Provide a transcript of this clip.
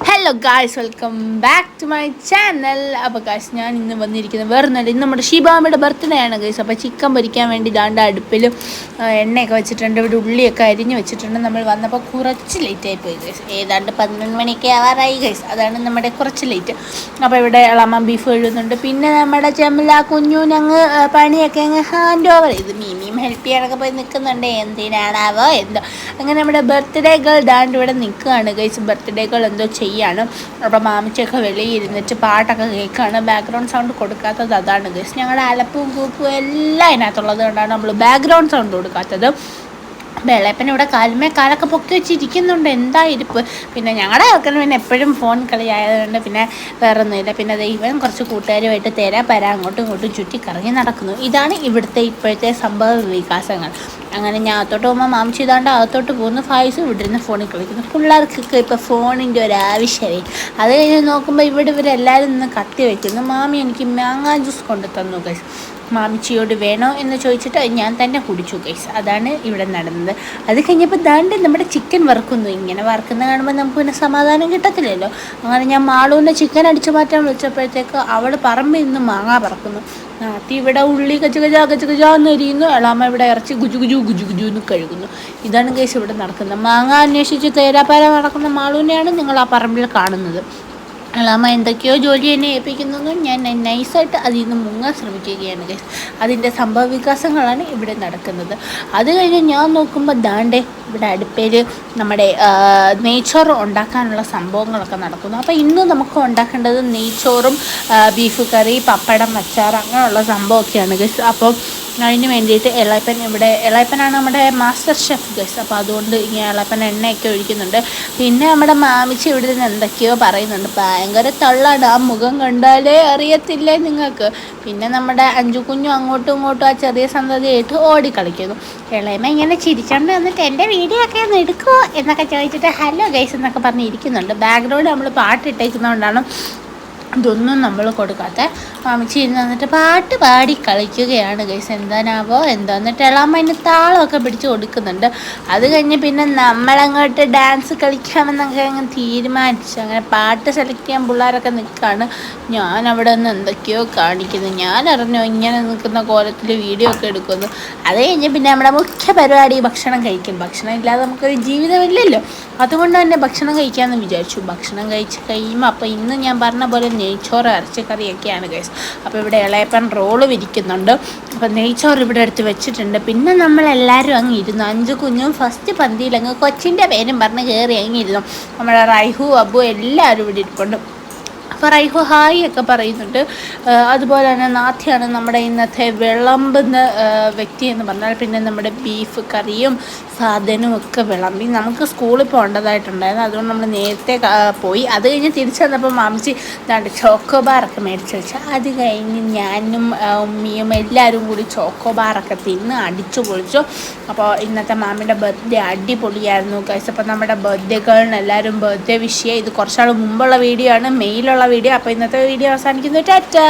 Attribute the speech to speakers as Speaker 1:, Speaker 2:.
Speaker 1: Hello guys, welcome back to my channel. അപ്പോൾ guys, ഞാൻ ഇന്ന് വന്നിരിക്കുന്നത് വേറെ ഒന്നുമില്ല, ഇന്ന് നമ്മുടെ ഷിബാമയുടെ ബർത്ത്ഡേ ആണ് ഗായ്സ്. അപ്പോൾ ചിക്കൻ പൊരിക്കാൻ വേണ്ടി ദാണ്ട് അടുപ്പിലും എണ്ണയൊക്കെ വെച്ചിട്ടുണ്ട്, ഇവിടെ ഉള്ളിയൊക്കെ അരിഞ്ഞ് വെച്ചിട്ടുണ്ട്. നമ്മൾ വന്നപ്പോൾ കുറച്ച് ലേറ്റായി പോയി ഗൈസ്, ഏതാണ്ട് 11 മണിയൊക്കെ ആവാറായി ഗൈസ്. അതാണ് നമ്മുടെ കുറച്ച് ലേറ്റ്. അപ്പോൾ ഇവിടെ ഇളമ്മ ബീഫ് കഴുകുന്നുണ്ട്. പിന്നെ നമ്മുടെ ചെമ്മല കുഞ്ഞുനങ്ങ് പണിയൊക്കെ അങ്ങ് ഹാൻഡ് ഓവർ ചെയ്ത് മീമിയും ഹെൽപ്പ് ചെയ്യാനൊക്കെ പോയി നിൽക്കുന്നുണ്ട്. എന്തിനാണാവോ എന്തോ. അങ്ങനെ നമ്മുടെ ബർത്ത്ഡേ ഗേൾ ദാണ്ട് ഇവിടെ നിൽക്കുകയാണ് ഗൈസ്. ബർത്ത്ഡേ ഗേൾ എന്തോ ചെയ്യാണ്. അപ്പോൾ മാമിച്ചൊക്കെ വെളിയിരുന്നിട്ട് പാട്ടൊക്കെ കേൾക്കുകയാണ്. ബാക്ക്ഗ്രൗണ്ട് സൗണ്ട് കൊടുക്കാത്തത് അതാണ് ഗൈസ്. ഞങ്ങളുടെ അലപ്പും കൂപ്പും എല്ലാം അതിനകത്തുള്ളത് കൊണ്ടാണ് നമ്മൾ ബാക്ക്ഗ്രൗണ്ട് സൗണ്ട് കൊടുക്കാത്തത്. വെള്ളയപ്പൻ ഇവിടെ കാലൊക്കെ പൊക്കി വെച്ചിരിക്കുന്നുണ്ട്. എന്താ ഇരിപ്പ്. പിന്നെ ഞങ്ങളുടെ ആൾക്കാർ പിന്നെ എപ്പോഴും ഫോൺ കളി ആയതുകൊണ്ട് പിന്നെ വേറെ ഒന്നുമില്ല. പിന്നെ ദൈവം കുറച്ച് കൂട്ടുകാരുമായിട്ട് തരാ അങ്ങോട്ടും ഇങ്ങോട്ടും ചുറ്റി കറങ്ങി നടക്കുന്നു. ഇതാണ് ഇവിടുത്തെ ഇപ്പോഴത്തെ സംഭവ വികാസങ്ങൾ. അങ്ങനെ ഞാൻ അകത്തോട്ട് പോകുമ്പോൾ മാമിച്ച് ഇതാണ്ട് അകത്തോട്ട് പോകുന്നു. ഫായ്സ് ഇവിടുന്ന് ഫോണിൽ കളിക്കുന്നു. പിള്ളേർക്കൊക്കെ ഇപ്പോൾ ഫോണിൻ്റെ ഒരു ആവശ്യമേ. അത് കഴിഞ്ഞ് നോക്കുമ്പോൾ ഇവരെല്ലാവരും നിന്ന് കത്തി വയ്ക്കുന്നു. മാമി എനിക്ക് മാങ്ങാ ജ്യൂസ് കൊണ്ട് തന്നു ഗൈസ്. മാമിച്ചിയോട് വേണോ എന്ന് ചോദിച്ചിട്ട് ഞാൻ തന്നെ കുടിച്ചു ഗൈസ്. അതാണ് ഇവിടെ നടന്നത്. അത് കഴിഞ്ഞപ്പോൾ ദാണ്ട് നമ്മുടെ ചിക്കൻ വറുക്കുന്നു. ഇങ്ങനെ വറുക്കുന്ന കാണുമ്പോൾ നമുക്ക് പിന്നെ സമാധാനം കിട്ടത്തില്ലല്ലോ. അങ്ങനെ ഞാൻ മാളൂൻ്റെ ചിക്കൻ അടിച്ചു മാറ്റാൻ വിളിച്ചപ്പോഴത്തേക്ക് അവൾ പറമ്പിൽ നിന്ന് മാങ്ങ പറക്കുന്നു. നാട്ടി ഇവിടെ ഉള്ളി കച്ച് എരിയുന്നു. എളാമ്മ ഇവിടെ ഇറച്ചി ഗുജു എന്ന് കഴുകുന്നു. ഇതാണ് ഗൈസ് ഇവിടെ നടക്കുന്നത്. മാങ്ങ അന്വേഷിച്ച് തേരാപ്പാര നടക്കുന്ന മാളൂനെയാണ് നിങ്ങൾ ആ പറമ്പിൽ കാണുന്നത്. എളാമ്മ എന്തൊക്കെയോ ജോലി എന്നെ ഏൽപ്പിക്കുന്നു. ഞാൻ നൈസായിട്ട് അതിൽ നിന്ന് മുങ്ങാൻ ശ്രമിക്കുകയാണ് ഗൈസ്. അതിൻ്റെ സംഭവ വികാസങ്ങളാണ് ഇവിടെ നടക്കുന്നത്. അത് കഴിഞ്ഞ് ഞാൻ നോക്കുമ്പോൾ ദാണ്ടേ ഇവിടെ അടുപ്പേൽ നമ്മുടെ നെയ്ച്ചോറ് ഉണ്ടാക്കാനുള്ള സംഭവങ്ങളൊക്കെ നടക്കുന്നു. അപ്പോൾ ഇന്ന് നമുക്ക് ഉണ്ടാക്കേണ്ടത് നെയ്ച്ചോറും ബീഫ് കറി, പപ്പടം, അച്ചാർ അങ്ങനെയുള്ള സംഭവമൊക്കെയാണ് ഗൈസ്. അപ്പോൾ അതിന് വേണ്ടിയിട്ട് ഇളയപ്പനാണ് നമ്മുടെ മാസ്റ്റർ ഷെഫ് ഗൈസ്. അപ്പോൾ അതുകൊണ്ട് ഇങ്ങനെ ഇളയപ്പൻ എണ്ണയൊക്കെ ഒഴിക്കുന്നുണ്ട്. പിന്നെ നമ്മുടെ മാമിച്ച് ഇവിടെ നിന്ന് എന്തൊക്കെയോ പറയുന്നുണ്ട്. ഭയങ്കര തള്ളാണ്, ആ മുഖം കണ്ടാലേ അറിയത്തില്ലേ നിങ്ങൾക്ക്. പിന്നെ നമ്മുടെ അഞ്ചു കുഞ്ഞും അങ്ങോട്ടും ഇങ്ങോട്ടും ആ ചെറിയ സന്തതിയായിട്ട് ഓടിക്കളിക്കുന്നു. ഇളയമ്മ ഇങ്ങനെ ചിരിച്ചോണ്ട് വന്നിട്ട് എൻ്റെ വീഡിയോ ഒക്കെ ഒന്ന് എടുക്കുമോ എന്നൊക്കെ ചോദിച്ചിട്ട് ഹലോ ഗൈസ് എന്നൊക്കെ പറഞ്ഞ് ഇരിക്കുന്നുണ്ട്. ബാക്ക്ഗ്രൗണ്ട് നമ്മൾ പാട്ടിട്ടേക്കുന്നതുകൊണ്ടാണ് ഇതൊന്നും നമ്മൾ കൊടുക്കാത്ത. മാമിച്ചി ഇരുന്ന് വന്നിട്ട് പാട്ട് പാടി കളിക്കുകയാണ് ഗൈസ്. എന്താണാവോ എന്തോ. എന്നിട്ട് എളാമ്മ അതിന് താളമൊക്കെ പിടിച്ച് കൊടുക്കുന്നുണ്ട്. അത് കഴിഞ്ഞ് പിന്നെ നമ്മളങ്ങോട്ട് ഡാൻസ് കളിക്കാമെന്നൊക്കെ അങ്ങ് തീരുമാനിച്ചു. അങ്ങനെ പാട്ട് സെലക്ട് ചെയ്യാൻ പിള്ളേരൊക്കെ നിൽക്കുകയാണ്. ഞാൻ അവിടെ നിന്ന് എന്തൊക്കെയോ കാണിക്കുന്നു. ഞാൻ അറിഞ്ഞോ ഇങ്ങനെ നിൽക്കുന്ന കോലത്തിൽ വീഡിയോ ഒക്കെ എടുക്കുന്നു. അത് കഴിഞ്ഞ് പിന്നെ നമ്മുടെ മുഖ്യ പരിപാടി ഭക്ഷണം കഴിക്കും. ഭക്ഷണം ഇല്ലാതെ നമുക്കൊരു ജീവിതമില്ലല്ലോ. അതുകൊണ്ട് തന്നെ ഭക്ഷണം കഴിക്കാമെന്ന് വിചാരിച്ചു. ഭക്ഷണം കഴിച്ച് കഴിയുമ്പോൾ അപ്പോൾ ഇന്ന് ഞാൻ പറഞ്ഞ പോലെ നെയ്ച്ചോറ് ഇറച്ചിക്കറിയൊക്കെയാണ് ഗൈസ്. അപ്പോൾ ഇവിടെ ഇളയപ്പൻ റോള് വിരിക്കുന്നുണ്ട്. അപ്പോൾ നെയ്ച്ചോറ് ഇവിടെ എടുത്ത് വെച്ചിട്ടുണ്ട്. പിന്നെ നമ്മളെല്ലാവരും അങ്ങ് ഇരുന്നു. അഞ്ചു കുഞ്ഞും ഫസ്റ്റ് പന്തിയിൽ അങ്ങ് കൊച്ചിൻ്റെ പേരും പറഞ്ഞ് കയറി അങ്ങ് ഇരുന്നു. നമ്മുടെ റൈഹു, അബു എല്ലാവരും ഇവിടെ ഇരിപ്പുണ്ട്. അപ്പോൾ റൈഹു ഹായ് ഒക്കെ പറയുന്നുണ്ട്. അതുപോലെ തന്നെ നാഥിയാണ് നമ്മുടെ ഇന്നത്തെ വിളമ്പുന്ന വ്യക്തി എന്ന് പറഞ്ഞാൽ. പിന്നെ നമ്മുടെ ബീഫ് കറിയും സാധനവും ഒക്കെ വിളമ്പി. നമുക്ക് സ്കൂളിൽ പോകേണ്ടതായിട്ടുണ്ടായിരുന്നു, അതുകൊണ്ട് നമ്മൾ നേരത്തെ പോയി. അത് കഴിഞ്ഞ് തിരിച്ചു വന്നപ്പോൾ മാമിച്ചി ദാണ്ട് ചോക്കോബാറൊക്കെ മേടിച്ച് വെച്ചാൽ അത് കഴിഞ്ഞ് ഞാനും ഉമ്മിയും എല്ലാവരും കൂടി ചോക്കോബാറൊക്കെ തിന്ന് അടിച്ചു പൊളിച്ചു. അപ്പോൾ ഇന്നത്തെ മാമിൻ്റെ ബർത്ത്ഡേ അടിപൊളിയായിരുന്നു ഗൈസ്. അപ്പോൾ നമ്മുടെ ബർത്ത്ഡേ ഗേളിന് എല്ലാവരും ബർത്ത്ഡേ വിഷ് ചെയ്യുക. ഇത് കുറച്ചാൾ മുമ്പുള്ള വീഡിയോ ആണ്, മെയിലുള്ള വീഡിയോ. അപ്പോൾ ഇന്നത്തെ വീഡിയോ അവസാനിക്കുന്നു. ടാറ്റാ.